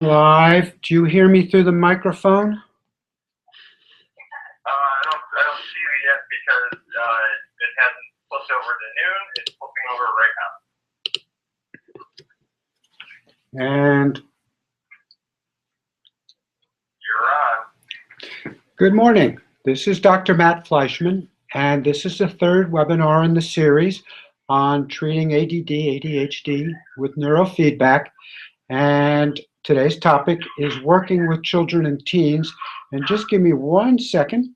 Live. Do you hear me through the microphone? I don't see you yet because it hasn't flipped over to noon. It's flipping over right now. And You're on. good morning. This is Dr. Matt Fleischman, and this is the third webinar in the series on treating ADD, ADHD with neurofeedback. And today's topic is working with children and teens. And just give me 1 second.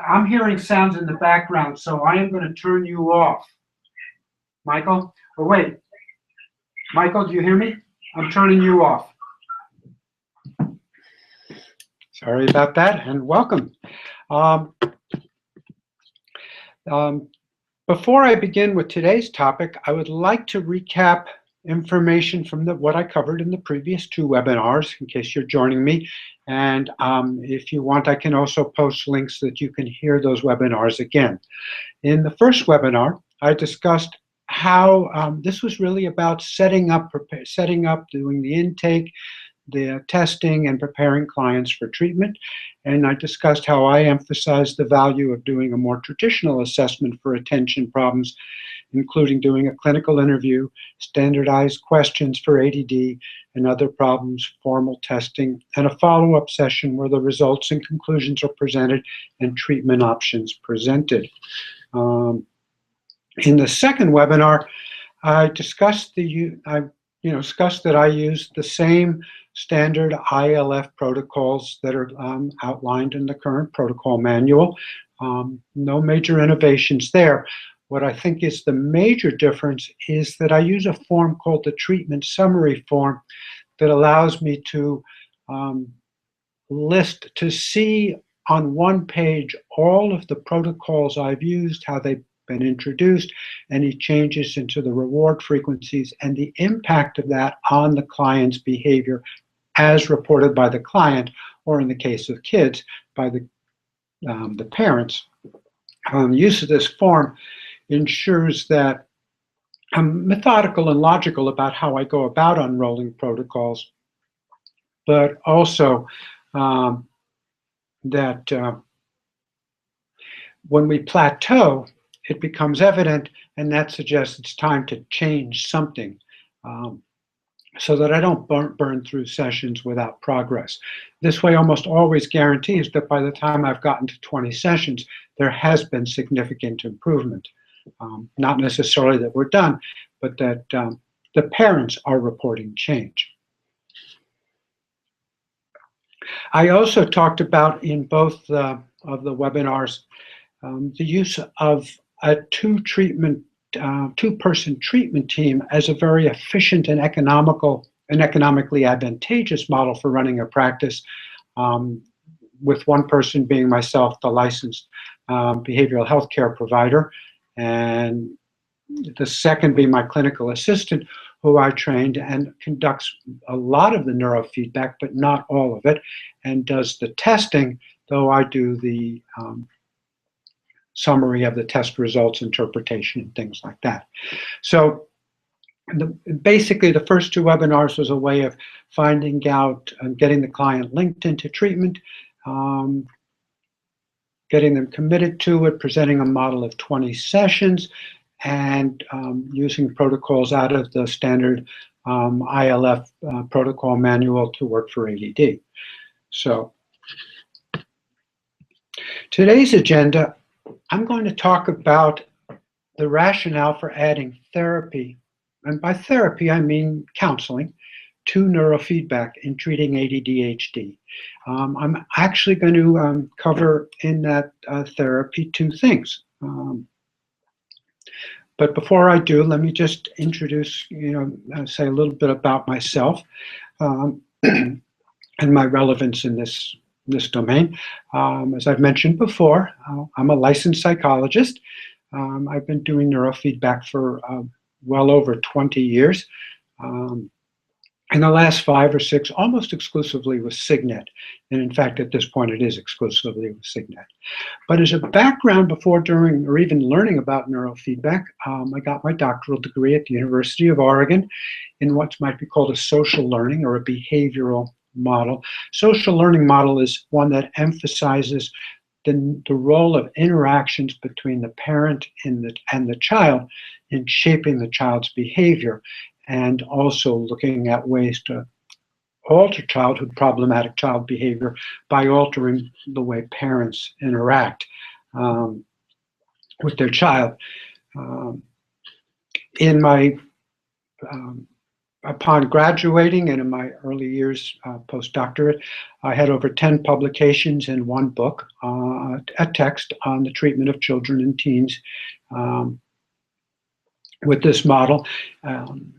I'm hearing sounds in the background, so I am going to turn you off. Michael? Oh, wait. Michael, do you hear me? I'm turning you off. Sorry about that, and welcome. Before I begin with today's topic, I would like to recap information from what I covered in the previous two webinars, in case you're joining me. And if you want, I can also post links so that you can hear those webinars again. In the first webinar, I discussed how this was really about setting up, doing the intake, the testing, and preparing clients for treatment. And I discussed how I emphasized the value of doing a more traditional assessment for attention problems, including doing a clinical interview, standardized questions for ADD and other problems, formal testing, and a follow-up session where the results and conclusions are presented and treatment options presented. In the second webinar, I discussed discussed that I used the same standard ILF protocols that are outlined in the current protocol manual. No major innovations there. What I think is the major difference is that I use a form called the treatment summary form that allows me to see on one page all of the protocols I've used, how they've been introduced, any changes into the reward frequencies, and the impact of that on the client's behavior as reported by the client, or in the case of kids, by the parents. Use of this form ensures that I'm methodical and logical about how I go about unrolling protocols, but also that when we plateau, it becomes evident, and that suggests it's time to change something so that I don't burn through sessions without progress. This way almost always guarantees that by the time I've gotten to 20 sessions, there has been significant improvement. Not necessarily that we're done, but that the parents are reporting change. I also talked about in both of the webinars the use of a two-person treatment team as a very efficient and economically advantageous model for running a practice, with one person being myself, the licensed behavioral health care provider, and the second being my clinical assistant, who I trained and conducts a lot of the neurofeedback, but not all of it, and does the testing, though I do the summary of the test results, interpretation, and things like that. So basically, the first two webinars was a way of finding out and getting the client linked into treatment, getting them committed to it, presenting a model of 20 sessions, and using protocols out of the standard ILF protocol manual to work for ADD. So today's agenda, I'm going to talk about the rationale for adding therapy, and by therapy I mean counseling, to neurofeedback in treating ADD-HD. I'm actually going to cover in that therapy two things. But before I do, let me just introduce, say a little bit about myself and my relevance in this domain. As I've mentioned before, I'm a licensed psychologist. I've been doing neurofeedback for well over 20 years. In the last 5 or 6, almost exclusively with Signet. And in fact, at this point, it is exclusively with Signet. But as a background before, during, or even learning about neurofeedback, I got my doctoral degree at the University of Oregon in what might be called a social learning or a behavioral model. Social learning model is one that emphasizes the role of interactions between the parent and the child in shaping the child's behavior, and also looking at ways to alter problematic child behavior by altering the way parents interact with their child. In my Upon graduating and in my early years postdoctorate, I had over 10 publications in one book, a text on the treatment of children and teens with this model.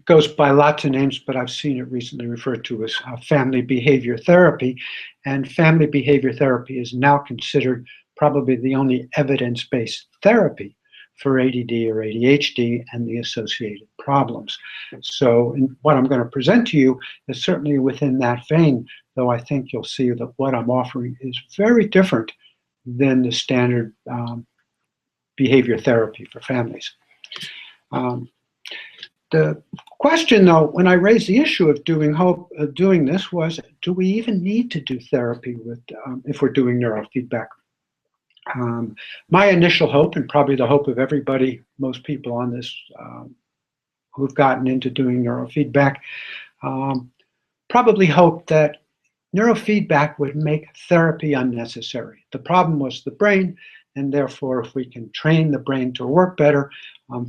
Goes by lots of names, but I've seen it recently referred to as family behavior therapy. And family behavior therapy is now considered probably the only evidence-based therapy for ADD or ADHD and the associated problems. So what I'm going to present to you is certainly within that vein, though I think you'll see that what I'm offering is very different than the standard behavior therapy for families. The question, though, when I raised the issue of doing this was, do we even need to do therapy with if we're doing neurofeedback? My initial hope, and probably the hope of everybody, most people on this who've gotten into doing neurofeedback, probably hoped that neurofeedback would make therapy unnecessary. The problem was the brain, and therefore if we can train the brain to work better,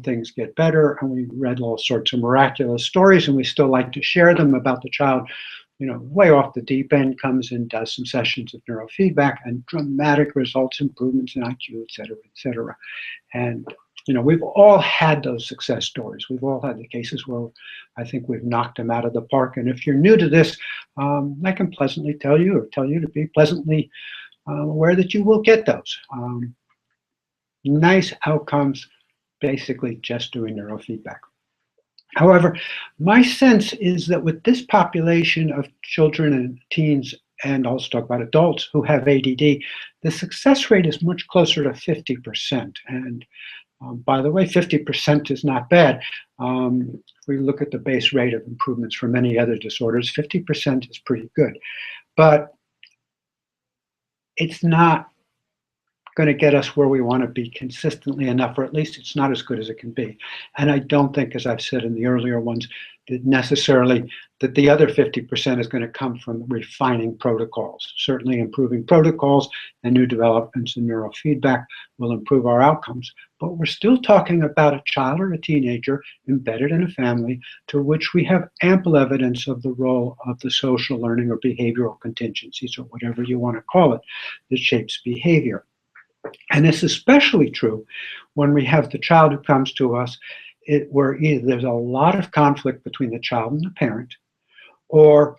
things get better. And we read all sorts of miraculous stories, and we still like to share them about the child, way off the deep end, comes and does some sessions of neurofeedback and dramatic results, improvements in IQ, et cetera, et cetera. And, we've all had those success stories. We've all had the cases where I think we've knocked them out of the park. And if you're new to this, I can pleasantly tell you to be pleasantly aware that you will get those. Nice outcomes, basically just doing neurofeedback. However, my sense is that with this population of children and teens, and also talk about adults who have ADD, the success rate is much closer to 50%. And by the way, 50% is not bad. If we look at the base rate of improvements for many other disorders, 50% is pretty good. But it's not going to get us where we want to be consistently enough, or at least it's not as good as it can be. And I don't think, as I've said in the earlier ones, that necessarily that the other 50% is going to come from refining protocols. Certainly improving protocols and new developments in neurofeedback will improve our outcomes, but we're still talking about a child or a teenager embedded in a family to which we have ample evidence of the role of the social learning or behavioral contingencies, or whatever you want to call it, that shapes behavior. And it's especially true when we have the child who comes to us where either there's a lot of conflict between the child and the parent, or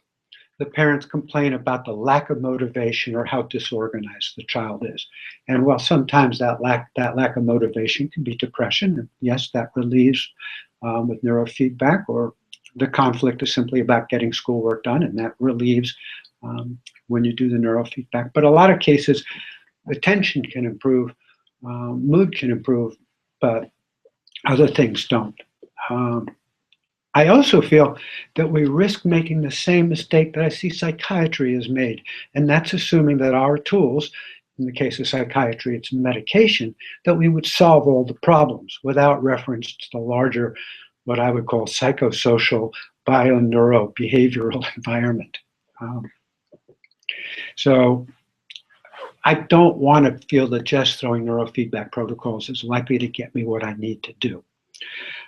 the parents complain about the lack of motivation or how disorganized the child is. And while sometimes that lack of motivation can be depression, and yes, that relieves with neurofeedback, or the conflict is simply about getting schoolwork done, and that relieves when you do the neurofeedback. But a lot of cases, attention can improve, mood can improve, but other things don't. I also feel that we risk making the same mistake that I see psychiatry has made, and that's assuming that our tools, in the case of psychiatry, it's medication, that we would solve all the problems without reference to the larger, what I would call psychosocial, bio-neurobehavioral environment. So I don't want to feel that just throwing neurofeedback protocols is likely to get me what I need to do.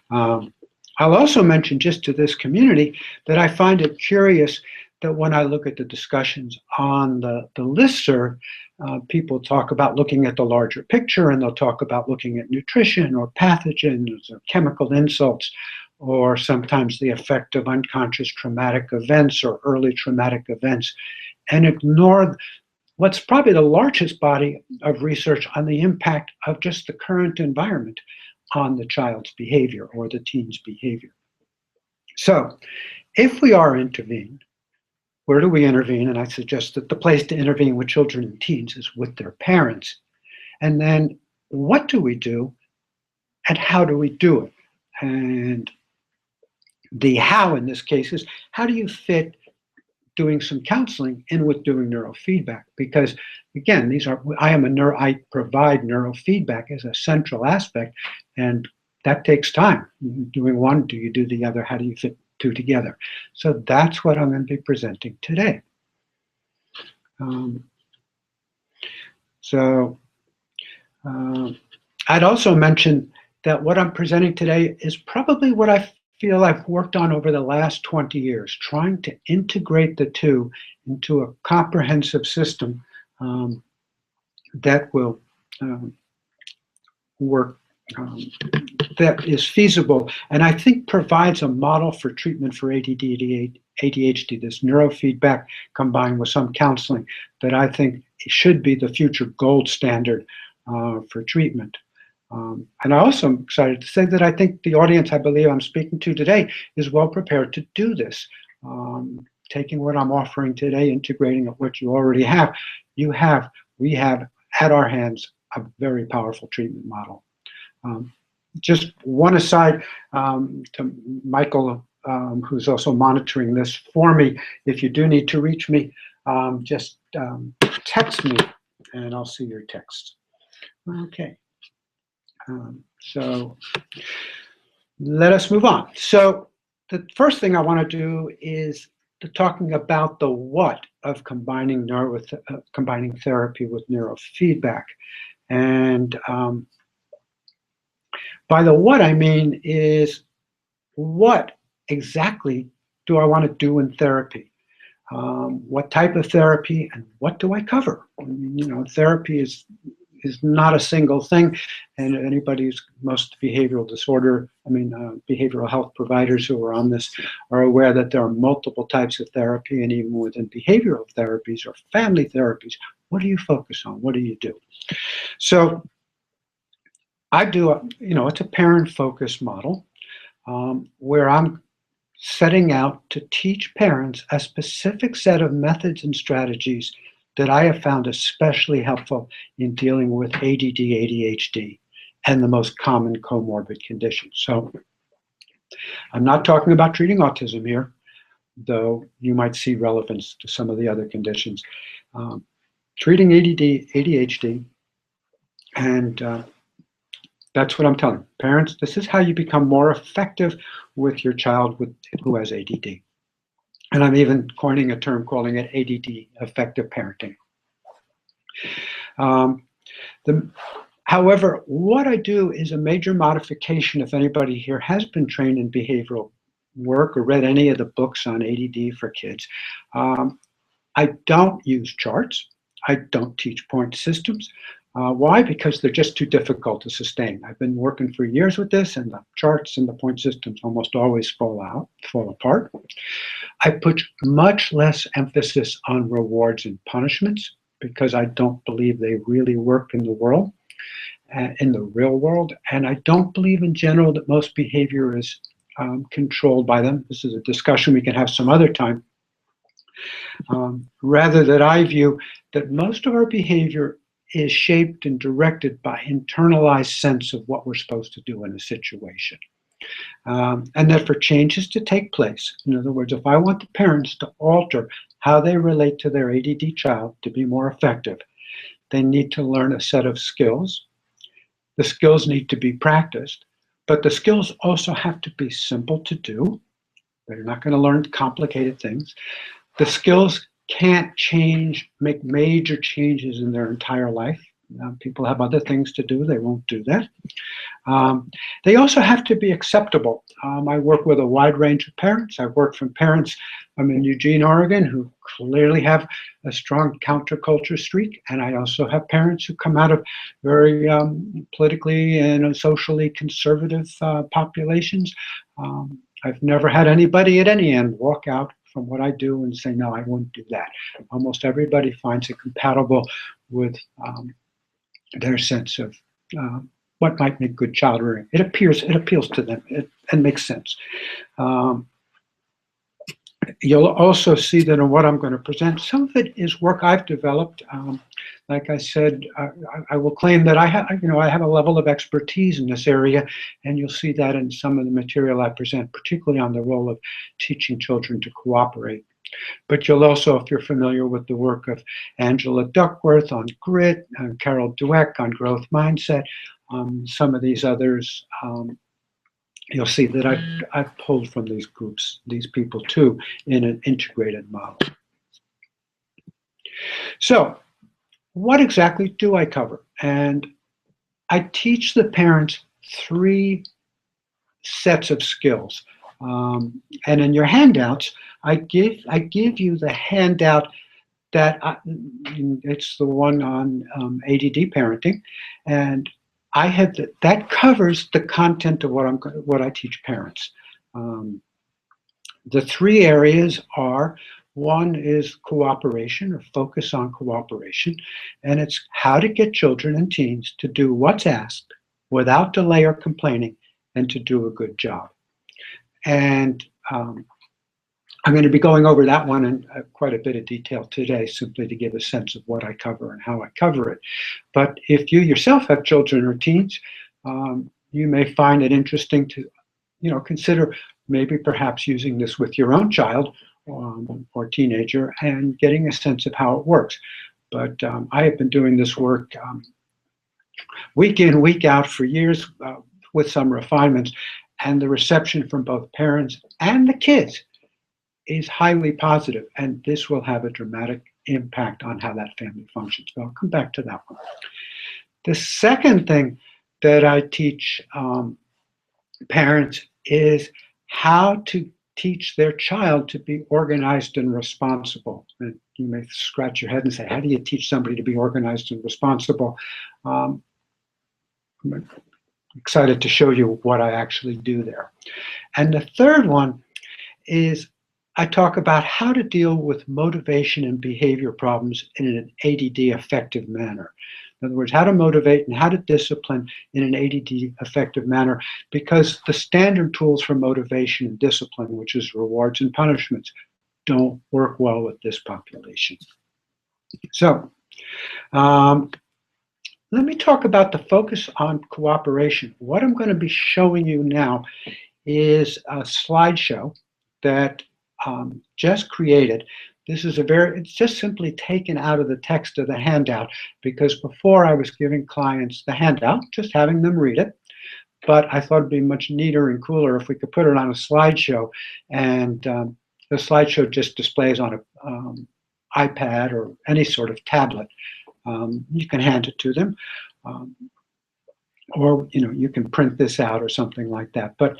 I'll also mention just to this community that I find it curious that when I look at the discussions on the listserv, people talk about looking at the larger picture, and they'll talk about looking at nutrition or pathogens or chemical insults, or sometimes the effect of unconscious traumatic events or early traumatic events, and ignore what's probably the largest body of research on the impact of just the current environment on the child's behavior or the teen's behavior. So if we are intervened, where do we intervene? And I suggest that the place to intervene with children and teens is with their parents. And then what do we do and how do we do it? And the how in this case is, how do you fit doing some counseling in with doing neurofeedback? Because again, I provide neurofeedback as a central aspect, and that takes time. Doing one, do you do the other? How do you fit two together? So that's what I'm going to be presenting today. I'd also mention that what I'm presenting today is probably what I feel I've worked on over the last 20 years, trying to integrate the two into a comprehensive system that will work, that is feasible, and I think provides a model for treatment for ADD, ADHD, this neurofeedback combined with some counseling that I think should be the future gold standard for treatment. And I also am excited to say that I think the audience I believe I'm speaking to today is well prepared to do this. Taking what I'm offering today, integrating what you already have, we have at our hands a very powerful treatment model. Just one aside to Michael, who's also monitoring this for me. If you do need to reach me, just text me and I'll see your text. Okay. So let us move on. So the first thing I want to do is talking about the what of combining therapy with neurofeedback. And by the what I mean is, what exactly do I want to do in therapy? What type of therapy and what do I cover? You know, therapy is not a single thing, and most behavioral health providers who are on this are aware that there are multiple types of therapy, and even within behavioral therapies or family therapies, what do you focus on? What do you do? So I do, it's a parent-focused model where I'm setting out to teach parents a specific set of methods and strategies that I have found especially helpful in dealing with ADD, ADHD, and the most common comorbid conditions. So I'm not talking about treating autism here, though you might see relevance to some of the other conditions. Treating ADD, ADHD, and that's what I'm telling parents. This is how you become more effective with your child who has ADD. And I'm even coining a term, calling it ADD effective parenting. However, what I do is a major modification. If anybody here has been trained in behavioral work or read any of the books on ADD for kids, I don't use charts. I don't teach point systems. Why? Because they're just too difficult to sustain. I've been working for years with this, and the charts and the point systems almost always fall apart. I put much less emphasis on rewards and punishments because I don't believe they really work in the real world, and I don't believe in general that most behavior is controlled by them. This is a discussion we can have some other time. Rather that I view that most of our behavior is shaped and directed by internalized sense of what we're supposed to do in a situation. And that for changes to take place, in other words, if I want the parents to alter how they relate to their ADD child to be more effective, they need to learn a set of skills. The skills need to be practiced, but the skills also have to be simple to do. They're not going to learn complicated things. The skills can't make major changes in their entire life. People have other things to do. They won't do that. They also have to be acceptable. I work with a wide range of parents. I've worked from parents in Eugene, Oregon, who clearly have a strong counterculture streak. And I also have parents who come out of very politically and socially conservative populations. I've never had anybody at any end walk out from what I do and say, no, I won't do that. Almost everybody finds it compatible with their sense of what might make good child rearing. It appeals to them and makes sense. You'll also see that in what I'm going to present, some of it is work I've developed. Like I said, I will claim that I have a level of expertise in this area, and you'll see that in some of the material I present, particularly on the role of teaching children to cooperate. But you'll also, if you're familiar with the work of Angela Duckworth on grit, and Carol Dweck on growth mindset, some of these others, you'll see that I've pulled from these groups, these people too, in an integrated model. So what exactly do I cover? And I teach the parents 3 sets of skills. And in your handouts, I give you the handout that it's the one on ADD parenting, and I have that covers the content of what I teach parents. The 3 areas are: one is cooperation, or focus on cooperation, and it's how to get children and teens to do what's asked without delay or complaining, and to do a good job. And I'm going to be going over that one in quite a bit of detail today, simply to give a sense of what I cover and how I cover it. But if you yourself have children or teens, you may find it interesting to, consider maybe perhaps using this with your own child or teenager and getting a sense of how it works. But I have been doing this work week in, week out for years with some refinements, and the reception from both parents and the kids is highly positive, and this will have a dramatic impact on how that family functions. So I'll come back to that one. The second thing that I teach parents is how to teach their child to be organized and responsible. And you may scratch your head and say, how do you teach somebody to be organized and responsible? I'm excited to show you what I actually do there. And the third one is I talk about how to deal with motivation and behavior problems in an ADD effective manner. In other words, how to motivate and how to discipline in an ADD effective manner, because the standard tools for motivation and discipline, which is rewards and punishments, don't work well with this population. So let me talk about the focus on cooperation. What I'm going to be showing you now is a slideshow that just created. This is it's just simply taken out of the text of the handout, because before I was giving clients the handout, just having them read it. But I thought it'd be much neater and cooler if we could put it on a slideshow, and the slideshow just displays on an iPad or any sort of tablet. You can hand it to them. Or you can print this out or something like that. But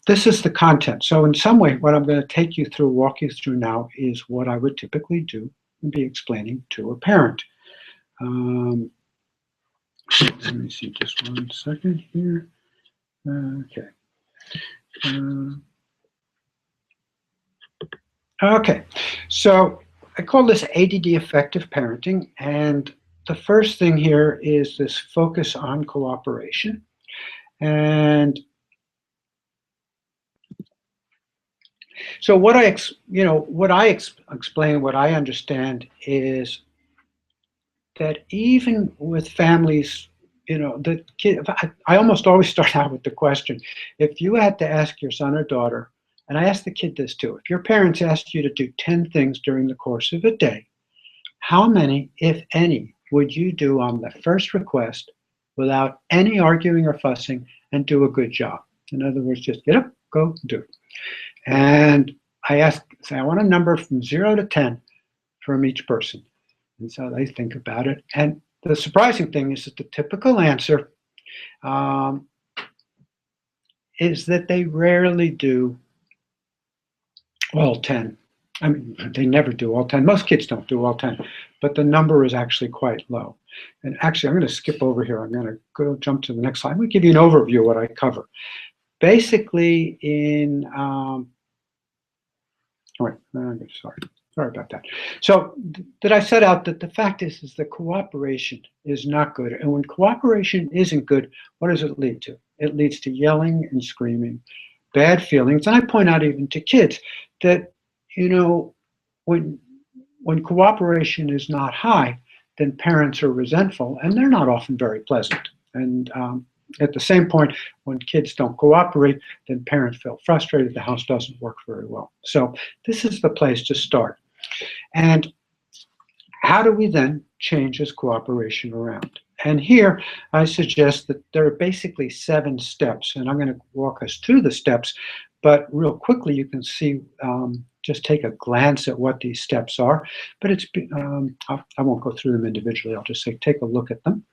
this is the content. So in some way, what I'm going to walk you through now, is what I would typically do and be explaining to a parent. Let me see, just one second here. Okay. Okay, so I call this ADD effective parenting, and the first thing here is this focus on cooperation. And so what I explain, what I understand is that even with families, the kid, I almost always start out with the question: if you had to ask your son or daughter, and I ask the kid this too, if your parents asked you to do 10 things during the course of a day, how many, if any, would you do on the first request without any arguing or fussing, and do a good job? In other words, just get up, go, do it. And I say, I want a number from 0 to 10 from each person. And so they think about it. And the surprising thing is that the typical answer is that they rarely do all 10. I mean, they never do all 10. Most kids don't do all 10, but the number is actually quite low. And actually, I'm going to skip over here. I'm going to jump to the next slide. I'm going to give you an overview of what I cover. Basically, sorry about that. So did I set out that the fact is that cooperation is not good. And when cooperation isn't good, what does it lead to? It leads to yelling and screaming, bad feelings. And I point out even to kids that, you know, when cooperation is not high, then parents are resentful, and they're not often very pleasant. And at the same point, when kids don't cooperate, then parents feel frustrated. The house doesn't work very well. So this is the place to start. And how do we then change this cooperation around? And here I suggest that there are basically 7 steps, and I'm going to walk us through the steps, but real quickly you can see, just take a glance at what these steps are, but I won't go through them individually, I'll just say take a look at them.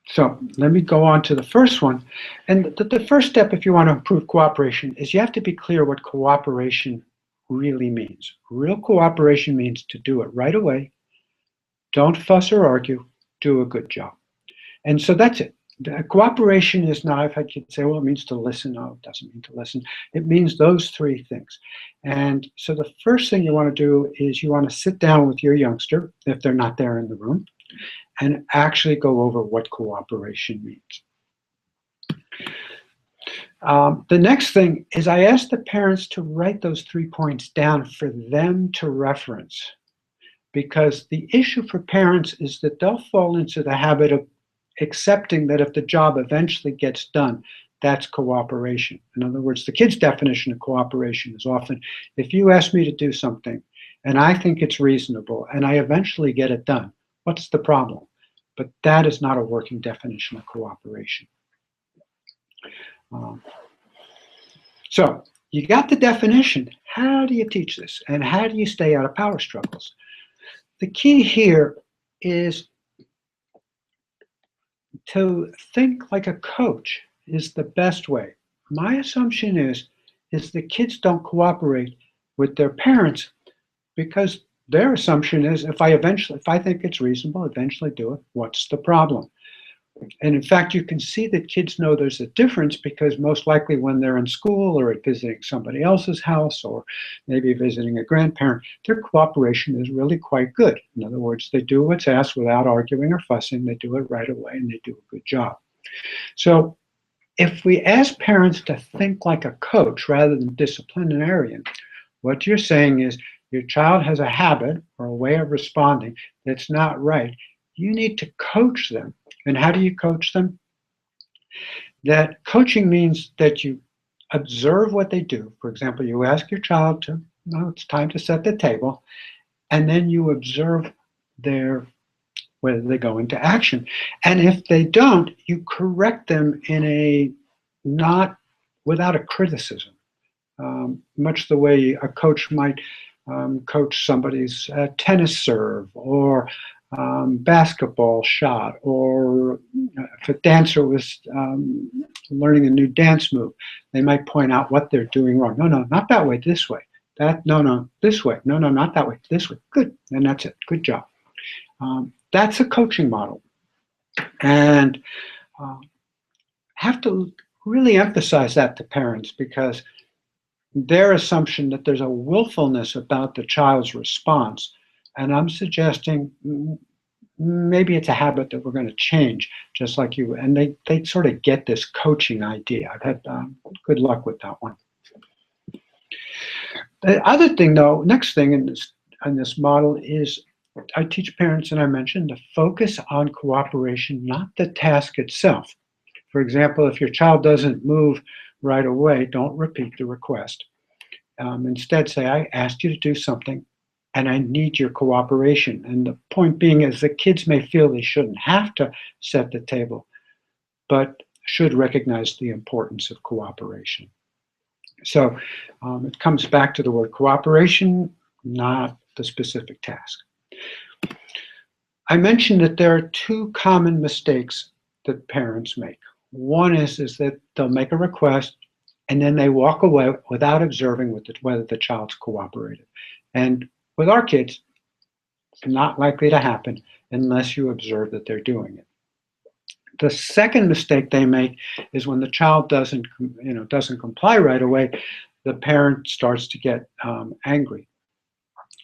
So let me go on to the first one. And the first step, if you want to improve cooperation, is you have to be clear what cooperation really means. Real cooperation means to do it right away, don't fuss or argue, do a good job. And so that's it. Cooperation is not, if I could say, well, it means to listen. No, it doesn't mean to listen. It means those 3 things. And so the first thing you want to do is you want to sit down with your youngster, if they're not there in the room, and actually go over what cooperation means. The next thing is I ask the parents to write those 3 points down for them to reference, because the issue for parents is that they'll fall into the habit of accepting that if the job eventually gets done, that's cooperation. In other words, the kid's definition of cooperation is often, if you ask me to do something and I think it's reasonable and I eventually get it done, what's the problem? But that is not a working definition of cooperation. So you got the definition. How do you teach this? And how do you stay out of power struggles? The key here is to think like a coach is the best way. My assumption is the kids don't cooperate with their parents because their assumption is if I think it's reasonable, eventually do it, what's the problem? And in fact, you can see that kids know there's a difference because most likely when they're in school or at visiting somebody else's house or maybe visiting a grandparent, their cooperation is really quite good. In other words, they do what's asked without arguing or fussing. They do it right away and they do a good job. So if we ask parents to think like a coach rather than disciplinarian, what you're saying is your child has a habit or a way of responding that's not right. You need to coach them. And how do you coach them? That coaching means that you observe what they do. For example, you ask your child to, it's time to set the table, and then you observe whether they go into action. And if they don't, you correct them not without a criticism, much the way a coach might coach somebody's tennis serve or basketball shot, or if a dancer was learning a new dance move, they might point out what they're doing wrong. No, not that way, this way. No, this way. No, not that way, this way. Good, and that's it. Good job. That's a coaching model. And have to really emphasize that to parents because their assumption that there's a willfulness about the child's response. And I'm suggesting maybe it's a habit that we're going to change, just like you. And they sort of get this coaching idea. I've had good luck with that one. The other thing, though, next thing in this model is I teach parents, and I mentioned, to focus on cooperation, not the task itself. For example, if your child doesn't move right away, don't repeat the request. Instead, say, I asked you to do something, and I need your cooperation. And the point being is the kids may feel they shouldn't have to set the table, but should recognize the importance of cooperation. So it comes back to the word cooperation, not the specific task. I mentioned that there are 2 common mistakes that parents make. One is that they'll make a request and then they walk away without observing whether the child's cooperated. And with our kids, it's not likely to happen unless you observe that they're doing it. The second mistake they make is when the child doesn't comply right away, the parent starts to get angry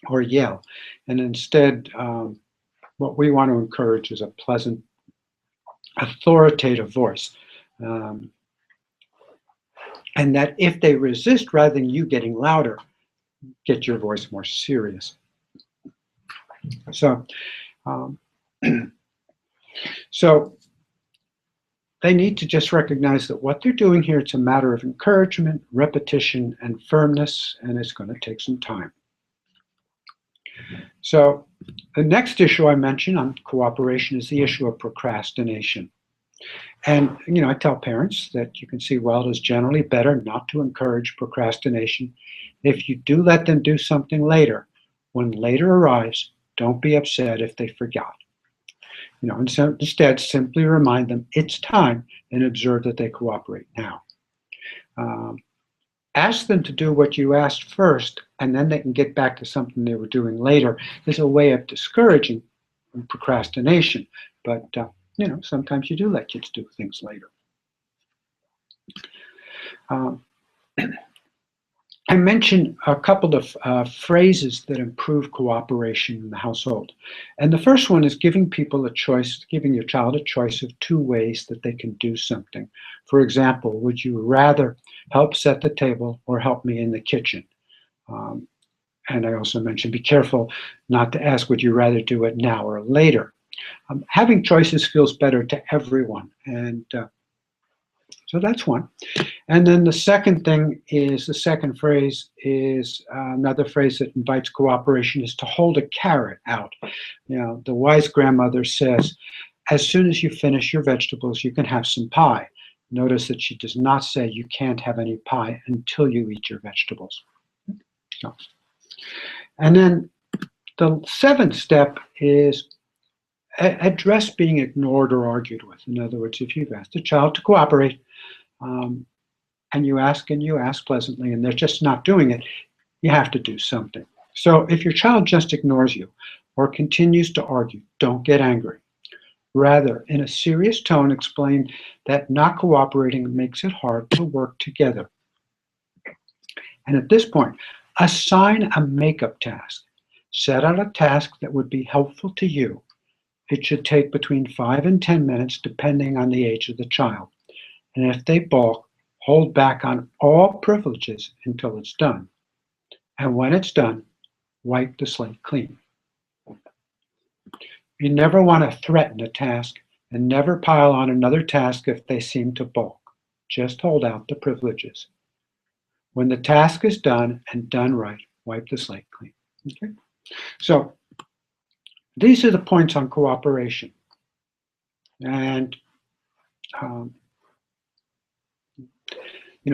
or yell. And instead, what we want to encourage is a pleasant authoritative voice. And that if they resist, rather than you getting louder, get your voice more serious. So, so they need to just recognize that what they're doing here, it's a matter of encouragement, repetition, and firmness, and it's going to take some time. So the next issue I mentioned on cooperation is the issue of procrastination. And, I tell parents that you can see, well, it is generally better not to encourage procrastination. If you do let them do something later, when later arrives, don't be upset if they forgot. And so instead, simply remind them it's time and observe that they cooperate now. Ask them to do what you asked first, and then they can get back to something they were doing later. Is a way of discouraging procrastination, but sometimes you do let kids do things later. I mentioned a couple of phrases that improve cooperation in the household. And the first one is giving people a choice, giving your child a choice of two ways that they can do something. For example, would you rather help set the table or help me in the kitchen? And I also mentioned, be careful not to ask, would you rather do it now or later? Having choices feels better to everyone. And so that's one. And then the second thing is, the second phrase is another phrase that invites cooperation, is to hold a carrot out. The wise grandmother says, as soon as you finish your vegetables, you can have some pie. Notice that she does not say you can't have any pie until you eat your vegetables. So. And then the seventh step is address being ignored or argued with. In other words, if you've asked a child to cooperate, and you ask pleasantly, and they're just not doing it, you have to do something. So if your child just ignores you or continues to argue, don't get angry. Rather, in a serious tone, explain that not cooperating makes it hard to work together. And at this point, assign a makeup task. Set out a task that would be helpful to you. It should take between 5 and 10 minutes, depending on the age of the child. And if they balk, hold back on all privileges until it's done. And when it's done, wipe the slate clean. You never want to threaten a task, and never pile on another task if they seem to balk. Just hold out the privileges. When the task is done and done right, wipe the slate clean. Okay? So these are the points on cooperation. And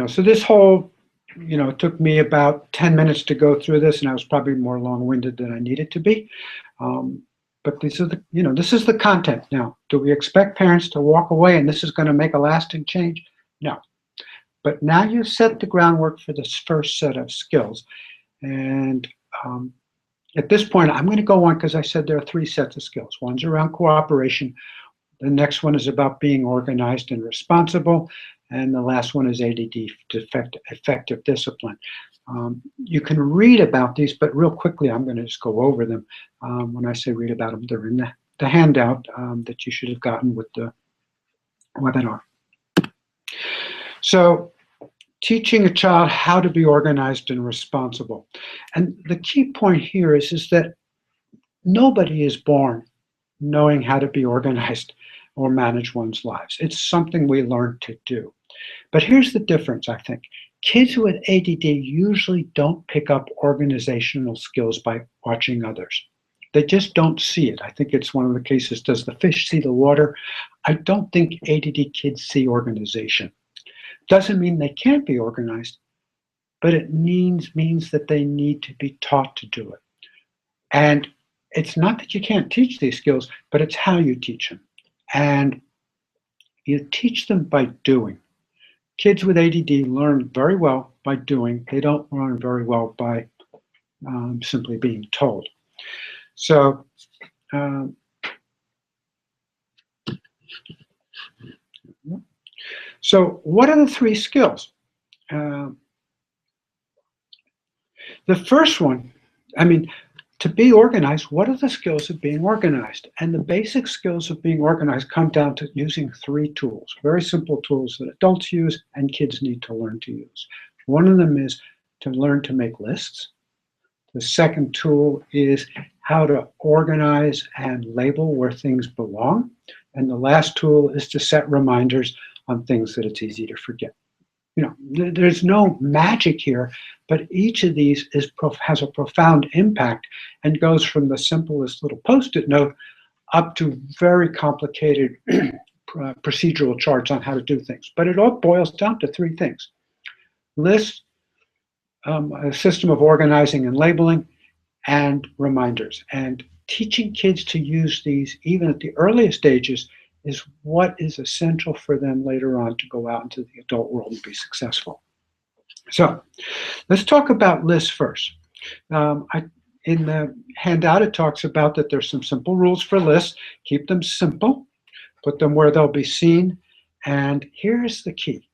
so this whole, it took me about 10 minutes to go through this, and I was probably more long-winded than I needed to be. But these are this is the content. Now, do we expect parents to walk away and this is going to make a lasting change? No. But now you've set the groundwork for this first set of skills. And at this point, I'm going to go on because I said there are 3 sets of skills. One's around cooperation. The next one is about being organized and responsible. And the last one is ADD, effective discipline. You can read about these, but real quickly, I'm going to just go over them. When I say read about them, they're in the handout that you should have gotten with the webinar. So, teaching a child how to be organized and responsible. And the key point here is that nobody is born knowing how to be organized or manage one's lives. It's something we learn to do. But here's the difference, I think. Kids with ADD usually don't pick up organizational skills by watching others. They just don't see it. I think it's one of the cases, does the fish see the water? I don't think ADD kids see organization. Doesn't mean they can't be organized, but it means that they need to be taught to do it. And it's not that you can't teach these skills, but it's how you teach them. And you teach them by doing. Kids with ADD learn very well by doing. They don't learn very well by simply being told. So, what are the 3 skills? The first one, to be organized, what are the skills of being organized? And the basic skills of being organized come down to using 3 tools, very simple tools that adults use and kids need to learn to use. One of them is to learn to make lists. The second tool is how to organize and label where things belong. And the last tool is to set reminders on things that it's easy to forget. There's no magic here, but each of these has a profound impact and goes from the simplest little Post-it note up to very complicated procedural charts on how to do things. But it all boils down to 3 things: lists, a system of organizing and labeling, and reminders. And teaching kids to use these, even at the earliest stages, is what is essential for them later on to go out into the adult world and be successful. So let's talk about lists first. In the handout, it talks about that there's some simple rules for lists. Keep them simple, put them where they'll be seen, and here's the key.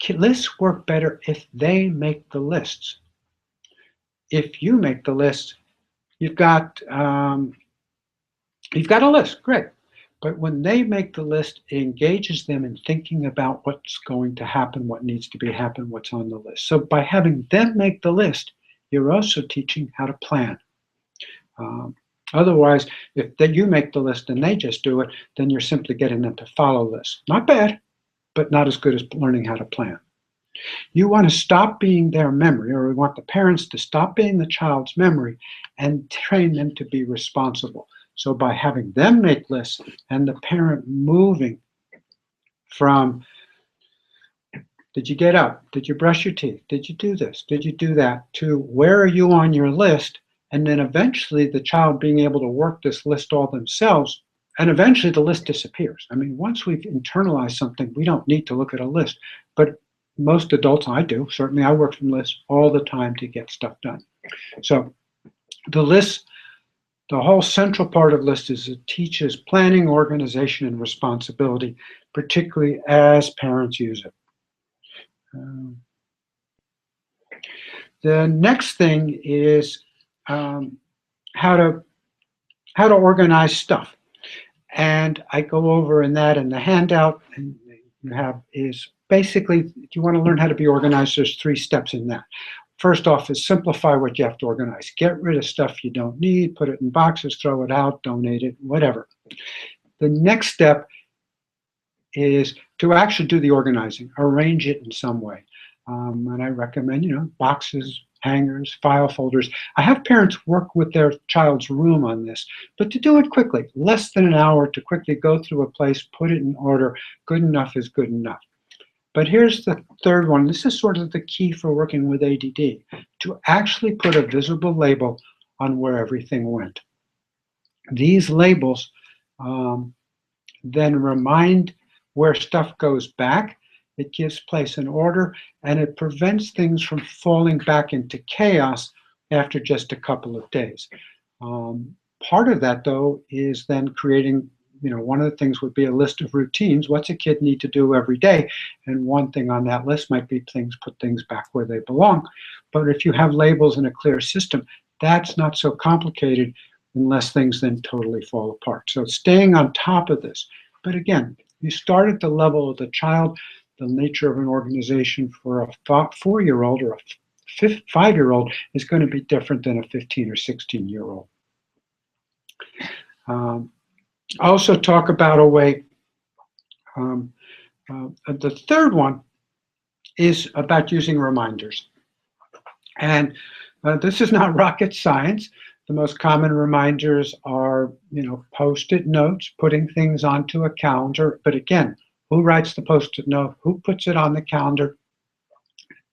Lists work better if they make the lists. If you make the list, you've got a list, great. But when they make the list, it engages them in thinking about what's going to happen, what needs to be happen, what's on the list. So by having them make the list, you're also teaching how to plan. Otherwise, if you make the list and they just do it, then you're simply getting them to follow lists. Not bad, but not as good as learning how to plan. You want to stop being their memory, or we want the parents to stop being the child's memory and train them to be responsible. So by having them make lists and the parent moving from, did you get up? Did you brush your teeth? Did you do this? Did you do that? To where are you on your list? And then eventually the child being able to work this list all themselves, and eventually the list disappears. I mean, once we've internalized something, we don't need to look at a list. But most adults, I do, certainly I work from lists all the time to get stuff done. So the list, the whole central part of lists is it teaches planning, organization, and responsibility, particularly as parents use it. The next thing is how to organize stuff. And I go over in that in the handout, and you have is basically, if you want to learn how to be organized, there's 3 steps in that. First off is simplify what you have to organize. Get rid of stuff you don't need, put it in boxes, throw it out, donate it, whatever. The next step is to actually do the organizing, arrange it in some way. And I recommend, boxes, hangers, file folders. I have parents work with their child's room on this, but to do it quickly, less than an hour to quickly go through a place, put it in order. Good enough is good enough. But here's the third one. This is sort of the key for working with ADD, to actually put a visible label on where everything went. These labels then remind where stuff goes back. It gives place and order, and it prevents things from falling back into chaos after just a couple of days. Part of that, though, is then creating, one of the things would be a list of routines. What's a kid need to do every day? And one thing on that list might be put things back where they belong. But if you have labels in a clear system, that's not so complicated unless things then totally fall apart. So staying on top of this. But again, you start at the level of the child. The nature of an organization for a 4-year-old or a 5-year-old is going to be different than a 15 or 16-year-old. I also talk about a way, the third one is about using reminders. And this is not rocket science. The most common reminders are, Post-it notes, putting things onto a calendar. But again, who writes the Post-it note? Who puts it on the calendar?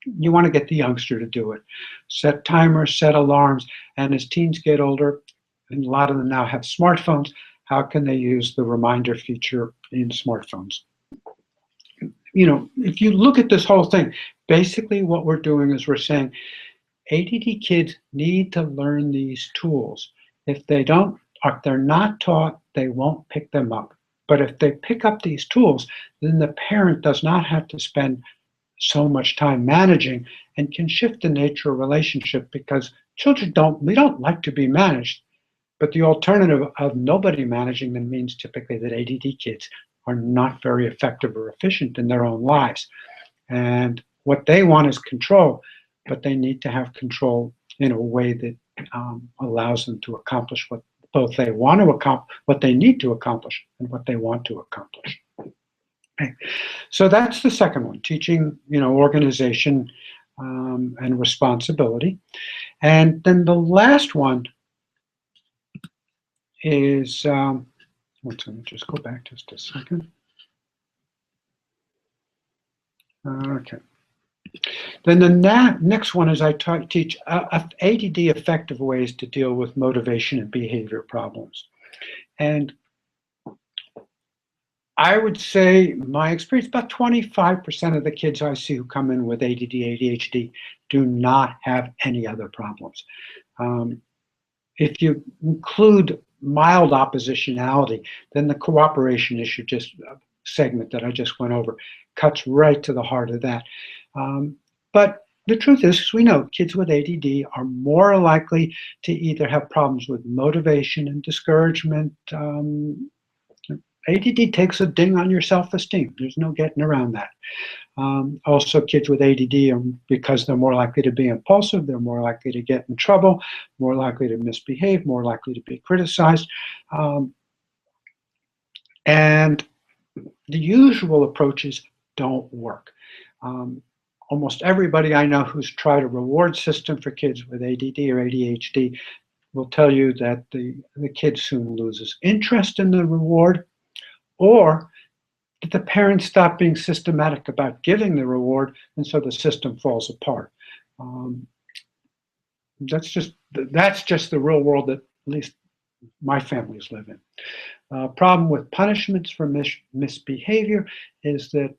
You want to get the youngster to do it. Set timers, set alarms, and as teens get older, and a lot of them now have smartphones, how can they use the reminder feature in smartphones? If you look at this whole thing, basically what we're doing is we're saying ADD kids need to learn these tools. If they're not taught, they won't pick them up. But if they pick up these tools, then the parent does not have to spend so much time managing and can shift the nature of relationship, because we don't like to be managed. But the alternative of nobody managing them means typically that ADD kids are not very effective or efficient in their own lives. And what they want is control, but they need to have control in a way that allows them to accomplish what both they want to accomplish, what they need to accomplish, and what they want to accomplish. Okay. So that's the second one: teaching, organization and responsibility. And then the last one is, let me just go back just a second. Okay. Then the next one is I teach ADD effective ways to deal with motivation and behavior problems. And I would say, my experience, about 25% of the kids I see who come in with ADD, ADHD do not have any other problems. If you include mild oppositionality, then the cooperation issue segment that I just went over cuts right to the heart of that. But the truth is, we know kids with ADD are more likely to either have problems with motivation and discouragement. ADD takes a ding on your self-esteem. There's no getting around that. Also, kids with ADD, because they're more likely to be impulsive, they're more likely to get in trouble, more likely to misbehave, more likely to be criticized. And the usual approaches don't work. Almost everybody I know who's tried a reward system for kids with ADD or ADHD will tell you that the kid soon loses interest in the reward, or that the parents stop being systematic about giving the reward, and so the system falls apart. That's just the real world that at least my families live in. Problem with punishments for misbehavior is that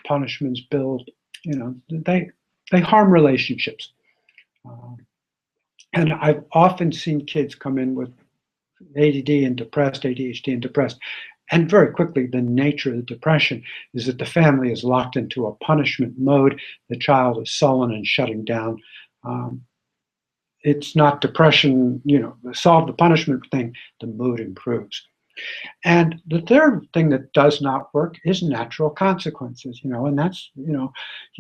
punishments build, they harm relationships. And I've often seen kids come in with ADD and depressed, ADHD and depressed, and very quickly the nature of the depression is that the family is locked into a punishment mode. The child is sullen and shutting down. It's not depression, solve the punishment thing, the mood improves. And the third thing that does not work is natural consequences, and that's, you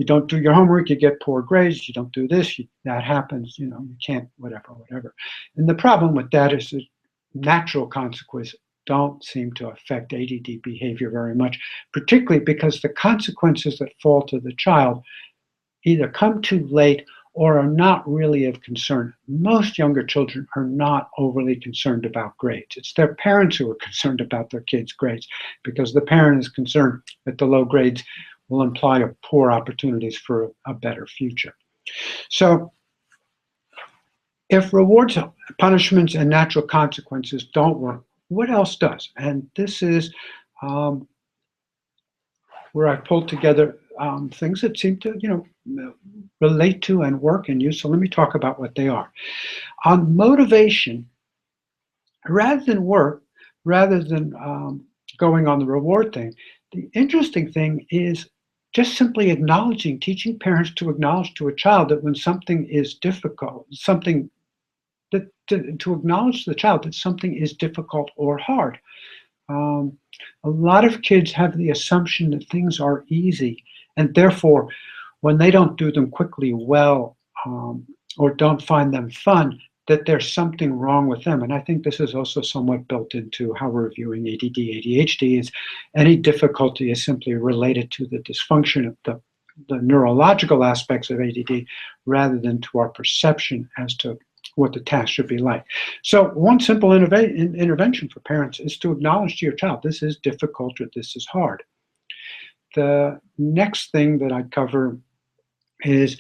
don't do your homework, you get poor grades, you don't do this, that happens, you can't, whatever. And the problem with that is that natural consequences don't seem to affect ADD behavior very much, particularly because the consequences that fall to the child either come too late or are not really of concern. Most younger children are not overly concerned about grades. It's their parents who are concerned about their kids' grades, because the parent is concerned that the low grades will imply poor opportunities for a better future. So if rewards, punishments, and natural consequences don't work, what else does? And this is where I pulled together things that seem to, relate to and work and use. So let me talk about what they are. On motivation, rather than going on the reward thing, the interesting thing is just simply teaching parents to acknowledge to a child that when something is difficult, to acknowledge to the child that something is difficult or hard. A lot of kids have the assumption that things are easy, and therefore, when they don't do them quickly well, or don't find them fun, that there's something wrong with them. And I think this is also somewhat built into how we're viewing ADD, ADHD, is any difficulty is simply related to the dysfunction of the neurological aspects of ADD, rather than to our perception as to what the task should be like. So one simple intervention for parents is to acknowledge to your child, this is difficult or this is hard. The next thing that I cover is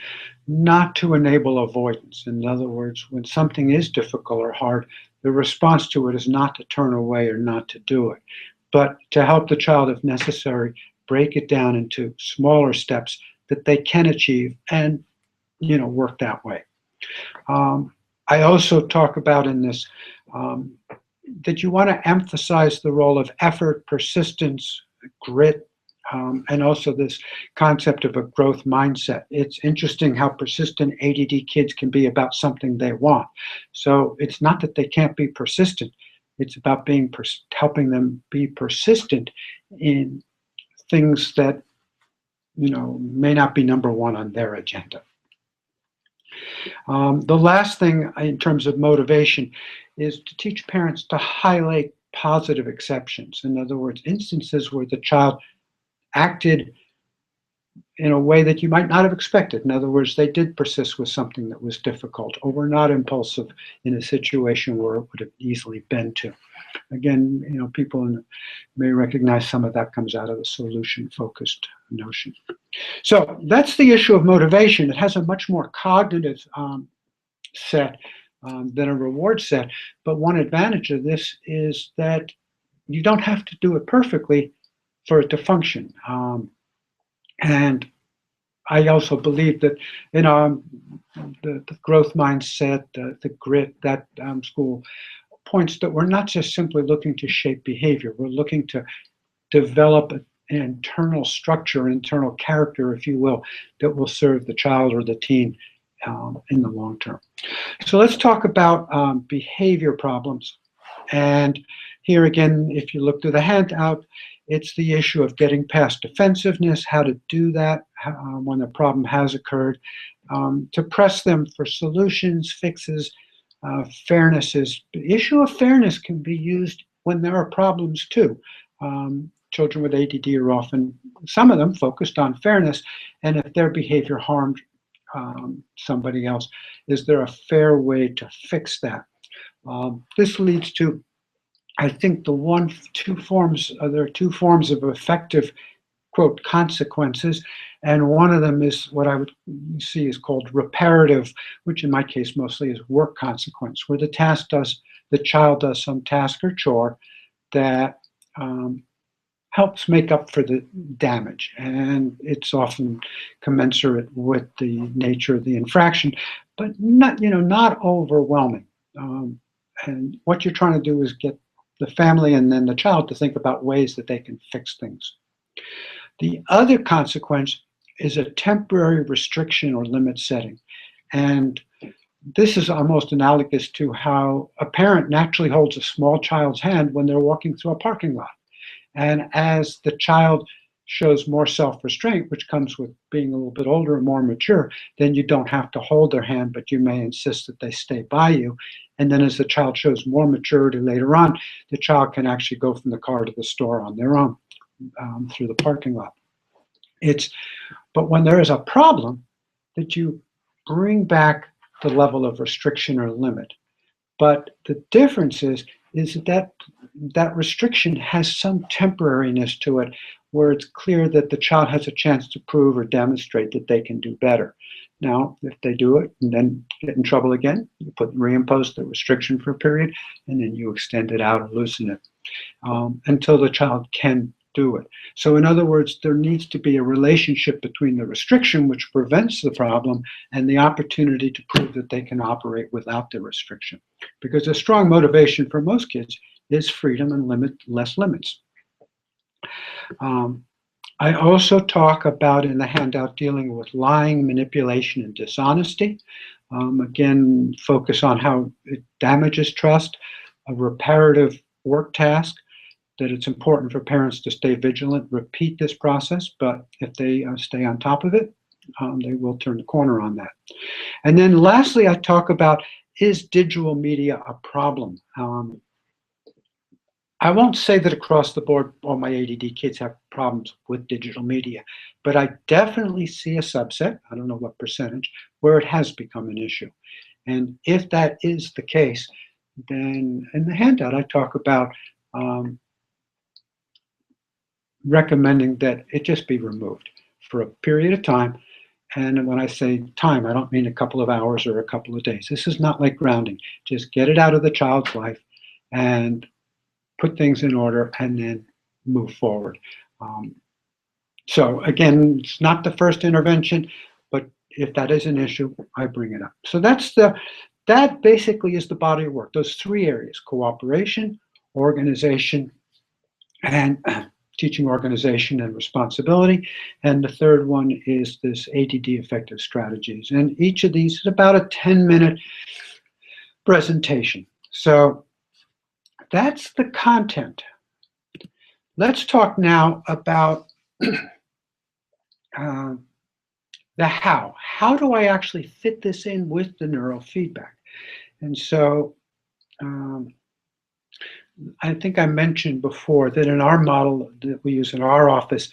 not to enable avoidance. In other words, when something is difficult or hard, the response to it is not to turn away or not to do it, but to help the child, if necessary, break it down into smaller steps that they can achieve and, work that way. I also talk about in this that you want to emphasize the role of effort, persistence, grit, and also this concept of a growth mindset. It's interesting how persistent ADD kids can be about something they want. So it's not that they can't be persistent. It's about being helping them be persistent in things that may not be number one on their agenda. The last thing in terms of motivation is to teach parents to highlight positive exceptions. In other words, instances where the child acted in a way that you might not have expected. In other words, they did persist with something that was difficult, or were not impulsive in a situation where it would have easily been to. Again, people may recognize some of that comes out of the solution-focused notion. So that's the issue of motivation. It has a much more cognitive set than a reward set. But one advantage of this is that you don't have to do it perfectly for it to function. And I also believe that the growth mindset, the grit, that school points that we're not just simply looking to shape behavior. We're looking to develop an internal structure, internal character, if you will, that will serve the child or the teen in the long term. So let's talk about behavior problems. And here again, if you look through the handout, it's the issue of getting past defensiveness, how to do that when a problem has occurred, to press them for solutions, fixes. Fairness is, the issue of fairness can be used when there are problems too. Children with ADD are often, some of them, focused on fairness, and if their behavior harmed somebody else, is there a fair way to fix that? This leads to, I think, there are two forms of effective, quote, consequences, and one of them is what I would see is called reparative, which in my case mostly is work consequence, where the child does some task or chore that helps make up for the damage, and it's often commensurate with the nature of the infraction, but not overwhelming. And what you're trying to do is get the family and then the child to think about ways that they can fix things. The other consequence is a temporary restriction or limit setting. And this is almost analogous to how a parent naturally holds a small child's hand when they're walking through a parking lot. And as the child shows more self-restraint, which comes with being a little bit older and more mature, then you don't have to hold their hand, but you may insist that they stay by you. And then as the child shows more maturity later on, the child can actually go from the car to the store on their own through the parking lot. But when there is a problem, that you bring back the level of restriction or limit. But the difference is that restriction has some temporariness to it, where it's clear that the child has a chance to prove or demonstrate that they can do better. Now, if they do it and then get in trouble again, you reimpose the restriction for a period, and then you extend it out or loosen it until the child can do it. So in other words, there needs to be a relationship between the restriction, which prevents the problem, and the opportunity to prove that they can operate without the restriction. Because a strong motivation for most kids is freedom and less limits. I also talk about in the handout dealing with lying, manipulation, and dishonesty. Again, focus on how it damages trust, a reparative work task, that it's important for parents to stay vigilant, repeat this process, but if they stay on top of it, they will turn the corner on that. And then lastly, I talk about, is digital media a problem? I won't say that across the board all my ADD kids have problems with digital media, but I definitely see a subset, I don't know what percentage, where it has become an issue. And if that is the case, then in the handout I talk about recommending that it just be removed for a period of time. And when I say time, I don't mean a couple of hours or a couple of days. This is not like grounding. Just get it out of the child's life and put things in order and then move forward. So again, it's not the first intervention, but if that is an issue, I bring it up. So that basically is the body of work. Those three areas: cooperation, organization, and teaching organization and responsibility. And the third one is this ADD effective strategies. And each of these is about a 10-minute presentation. So that's the content. Let's talk now about the how. How do I actually fit this in with the neurofeedback? And so I think I mentioned before that in our model that we use in our office,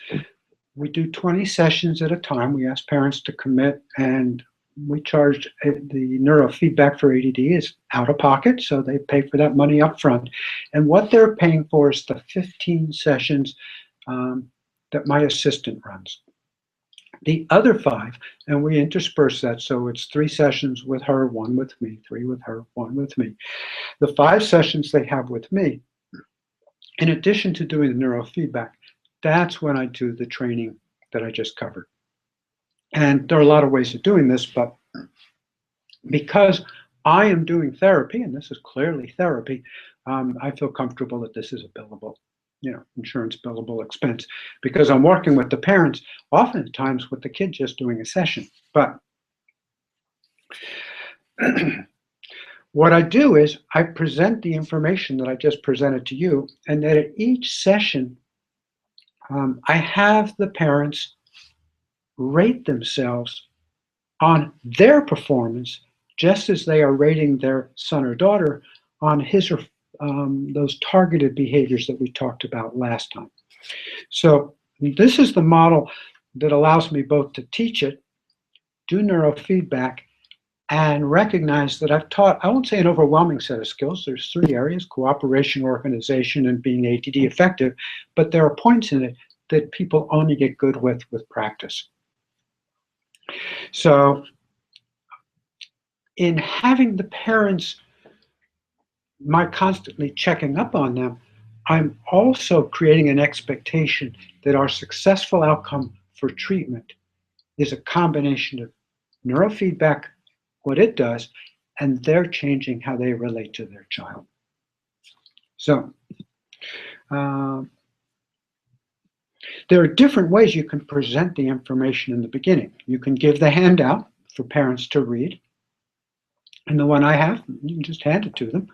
we do 20 sessions at a time. We ask parents to commit, and we charge the neurofeedback for ADD is out of pocket, so they pay for that money up front. And what they're paying for is the 15 sessions that my assistant runs. The other 5, and we intersperse that, so it's 3 sessions with her, 1 with me, 3 with her, 1 with me. The 5 sessions they have with me, in addition to doing the neurofeedback, that's when I do the training that I just covered. And there are a lot of ways of doing this, but because I am doing therapy, and this is clearly therapy, I feel comfortable that this is a billable, insurance billable expense, because I'm working with the parents, oftentimes with the kid just doing a session. But what I do is I present the information that I just presented to you, and then at each session, I have the parents rate themselves on their performance, just as they are rating their son or daughter on his or those targeted behaviors that we talked about last time. So this is the model that allows me both to teach it, do neurofeedback, and recognize that I've taught, I won't say an overwhelming set of skills. There's 3 areas: cooperation, organization, and being ADD effective. But there are points in it that people only get good with practice. So in having the parents, my constantly checking up on them, I'm also creating an expectation that our successful outcome for treatment is a combination of neurofeedback, what it does, and they're changing how they relate to their child. So there are different ways you can present the information in the beginning. You can give the handout for parents to read. And the one I have, you can just hand it to them.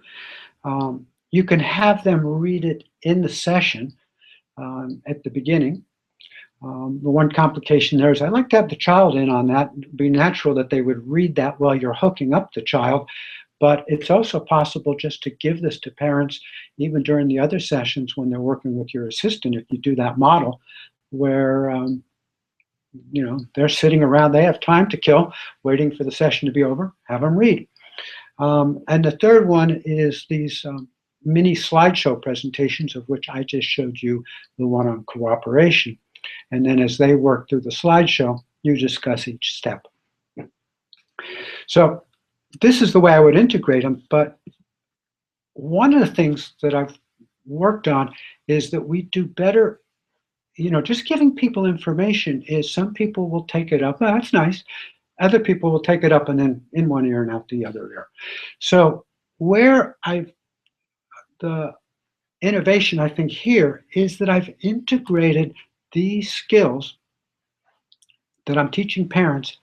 You can have them read it in the session at the beginning. The one complication there is I like to have the child in on that. It would be natural that they would read that while you're hooking up the child, but it's also possible just to give this to parents even during the other sessions when they're working with your assistant, if you do that model, where they're sitting around, they have time to kill, waiting for the session to be over, have them read. And the third one is these mini slideshow presentations, of which I just showed you the one on cooperation. And then as they work through the slideshow, you discuss each step. So this is the way I would integrate them. But one of the things that I've worked on is that we do better, just giving people information is some people will take it up. Oh, that's nice. Other people will take it up and then in one ear and out the other ear. So where the innovation I think here is that I've integrated these skills that I'm teaching parents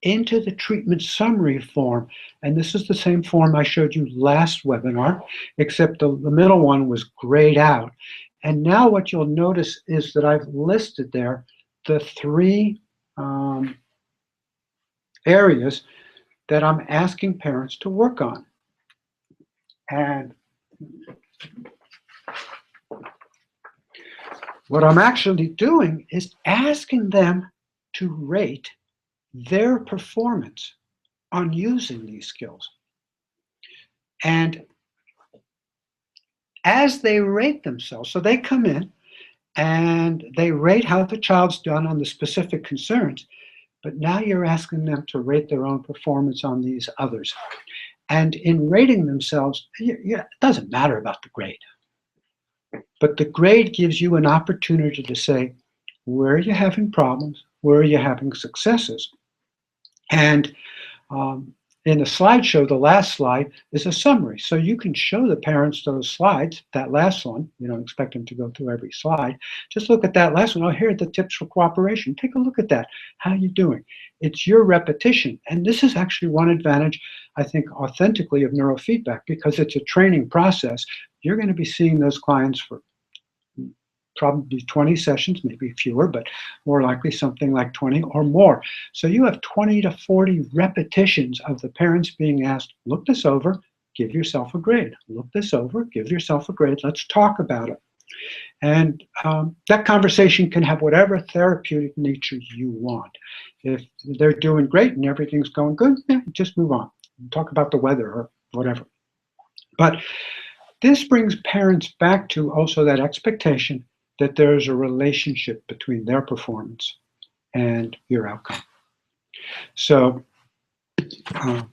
into the treatment summary form. And this is the same form I showed you last webinar, except the middle one was grayed out. And now what you'll notice is that I've listed there the 3 areas that I'm asking parents to work on. And what I'm actually doing is asking them to rate their performance on using these skills. And as they rate themselves, so they come in and they rate how the child's done on the specific concerns, but now you're asking them to rate their own performance on these others. And in rating themselves, it doesn't matter about the grade. But the grade gives you an opportunity to say, where are you having problems? Where are you having successes? And in the slideshow, the last slide is a summary. So you can show the parents those slides, that last one. You don't expect them to go through every slide. Just look at that last one. Oh, here are the tips for cooperation. Take a look at that. How are you doing? It's your repetition. And this is actually one advantage, I think, authentically of neurofeedback, because it's a training process. You're going to be seeing those clients for probably 20 sessions, maybe fewer, but more likely something like 20 or more. So you have 20 to 40 repetitions of the parents being asked, look this over, give yourself a grade. Look this over, give yourself a grade. Let's talk about it. And that conversation can have whatever therapeutic nature you want. If they're doing great and everything's going good, yeah, just move on. Talk about the weather or whatever. But this brings parents back to also that expectation that there's a relationship between their performance and your outcome. So I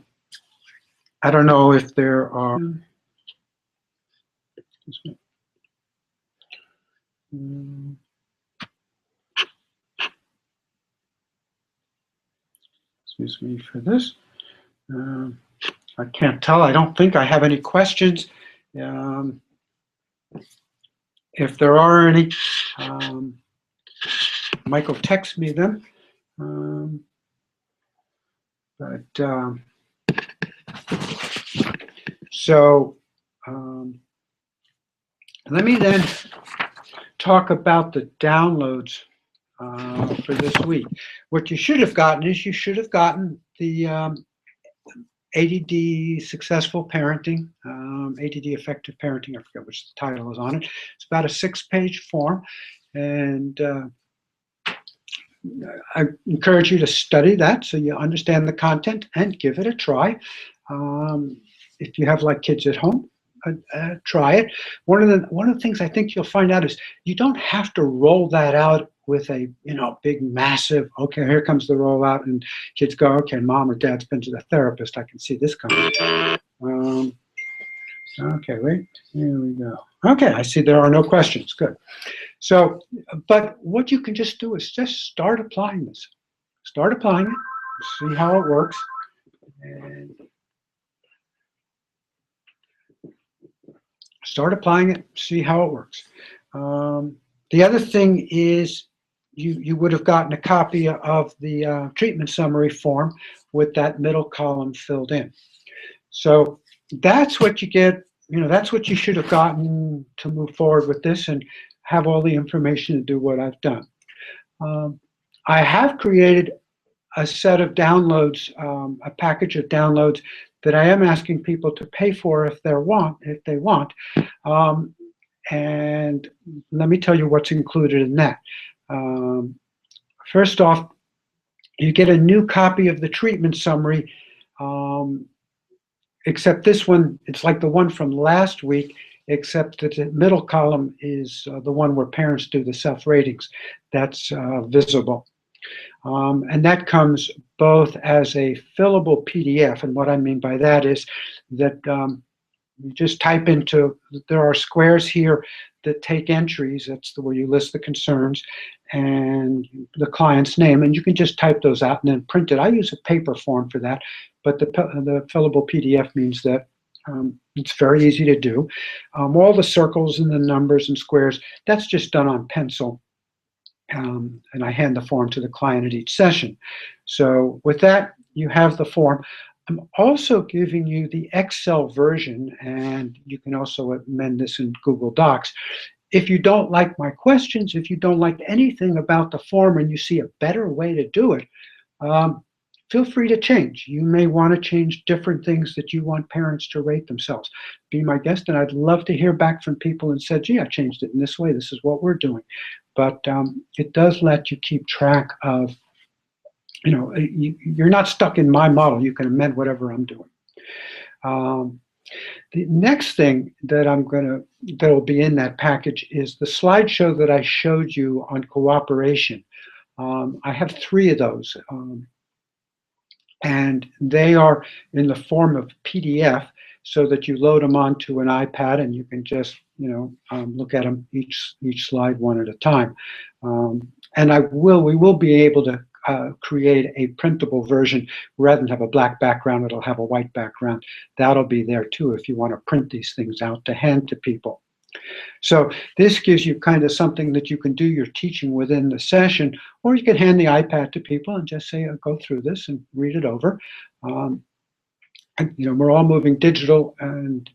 don't know if there are excuse me for this. I can't tell. I don't think I have any questions. If there are any, Michael text me them. Let me then talk about the downloads for this week. What you should have gotten is you should have gotten the ADD Successful Parenting, ADD Effective Parenting, I forget which the title is on it. It's about a 6-page form, and I encourage you to study that so you understand the content and give it a try. If you have like kids at home, try it. One of the things I think you'll find out is you don't have to roll that out with a big massive, okay, here comes the rollout, and kids go, okay, mom or dad's been to the therapist, I can see this coming. Okay, wait, here we go. Okay, I see there are no questions, good. So, but what you can just do is just start applying this. Start applying it, see how it works, and start applying it, see how it works. The other thing is you would have gotten a copy of the treatment summary form with that middle column filled in. So that's what you get, that's what you should have gotten to move forward with this and have all the information to do what I've done. I have created a set of downloads, a package of downloads that I am asking people to pay for if they want. And let me tell you what's included in that. First off, you get a new copy of the treatment summary, except this one, it's like the one from last week, except that the middle column is the one where parents do the self-ratings. That's visible. And that comes both as a fillable PDF, and what I mean by that is that you just type into, there are squares here that take entries, that's where you list the concerns and the client's name, and you can just type those out and then print it. I use a paper form for that, but the fillable PDF means that it's very easy to do. All the circles and the numbers and squares, that's just done on pencil. And I hand the form to the client at each session. So with that, you have the form. I'm also giving you the Excel version, and you can also amend this in Google Docs. If you don't like my questions, if you don't like anything about the form and you see a better way to do it, feel free to change. You may want to change different things that you want parents to rate themselves. Be my guest, and I'd love to hear back from people and say, gee, I changed it in this way. This is what we're doing. But it does let you keep track of, you're not stuck in my model. You can amend whatever I'm doing. The next thing that that will be in that package is the slideshow that I showed you on cooperation. I have 3 of those. And they are in the form of PDF so that you load them onto an iPad and you can just, look at them each slide one at a time. And we will be able to create a printable version. Rather than have a black background, it'll have a white background. That'll be there too if you want to print these things out to hand to people. So this gives you kind of something that you can do your teaching within the session, or you can hand the iPad to people and just say, go through this and read it over. And, we're all moving digital, and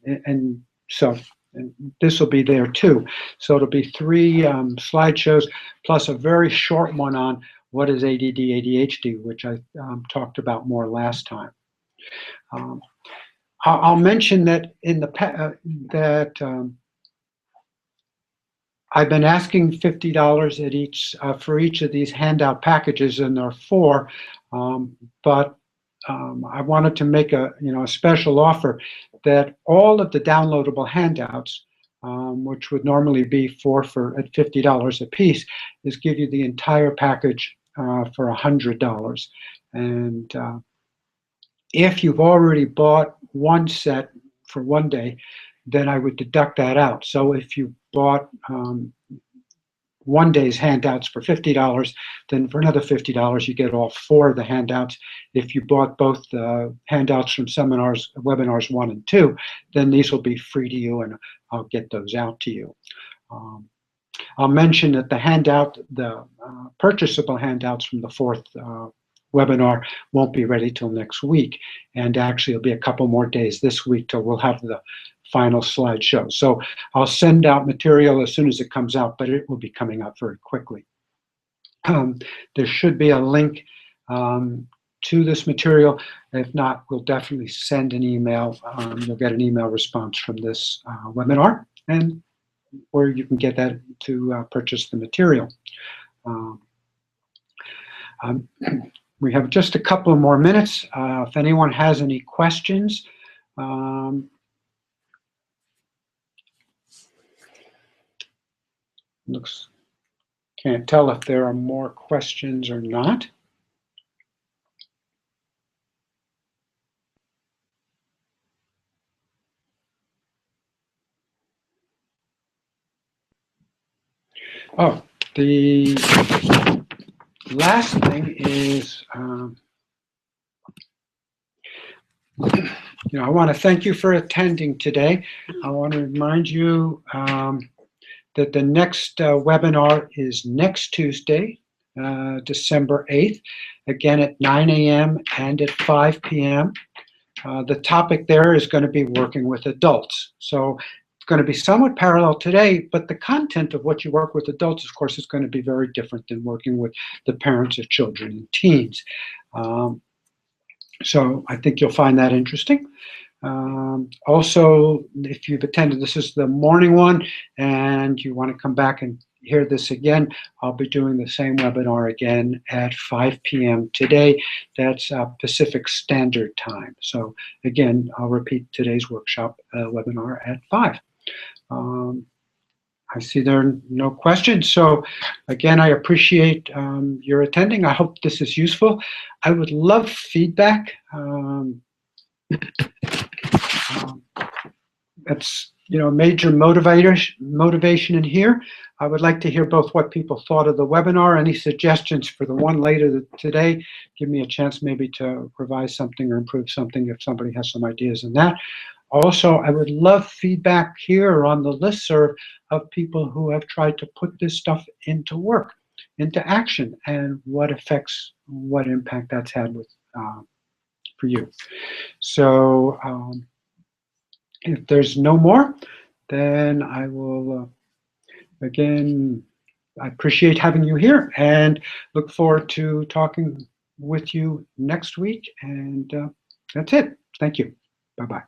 so this will be there too. So it'll be 3 slideshows plus a very short one on what is ADD, ADHD, which I talked about more last time. I'll mention that in the I've been asking $50 at each for each of these handout packages, and there are 4, but I wanted to make a special offer that all of the downloadable handouts, which would normally be 4 at $50 a piece, is give you the entire package for $100. And if you've already bought one set for one day, then I would deduct that out. So if you bought one day's handouts for $50, then for another $50 you get all 4 of the handouts. If you bought both the handouts from webinars 1 and 2, then these will be free to you, and I'll get those out to you. I'll mention that the purchasable handouts from the 4th webinar won't be ready till next week, and actually it'll be a couple more days this week till we'll have the final slideshow. So I'll send out material as soon as it comes out, but it will be coming out very quickly. There should be a link to this material. If not, we'll definitely send an email. You'll get an email response from this webinar, and where you can get that to purchase the material. We have just a couple of more minutes. If anyone has any questions, can't tell if there are more questions or not. Oh, the last thing is, I want to thank you for attending today. I want to remind you that the next webinar is next Tuesday, December 8th, again at 9 a.m. and at 5 p.m. The topic there is going to be working with adults. So it's going to be somewhat parallel today, but the content of what you work with adults, of course, is going to be very different than working with the parents of children and teens. So I think you'll find that interesting. Also, if you've attended, this is the morning one, and you want to come back and hear this again, I'll be doing the same webinar again at 5 p.m. today. That's Pacific Standard Time. So again, I'll repeat today's workshop webinar at 5. I see there are no questions. So again, I appreciate your attending. I hope this is useful. I would love feedback. That's major motivation in here. I would like to hear both what people thought of the webinar, any suggestions for the one later today. Give me a chance maybe to revise something or improve something if somebody has some ideas in that. Also, I would love feedback here on the listserv of people who have tried to put this stuff into work, into action, and what impact that's had for you. So if there's no more, then I will, again, I appreciate having you here and look forward to talking with you next week. And that's it. Thank you. Bye-bye.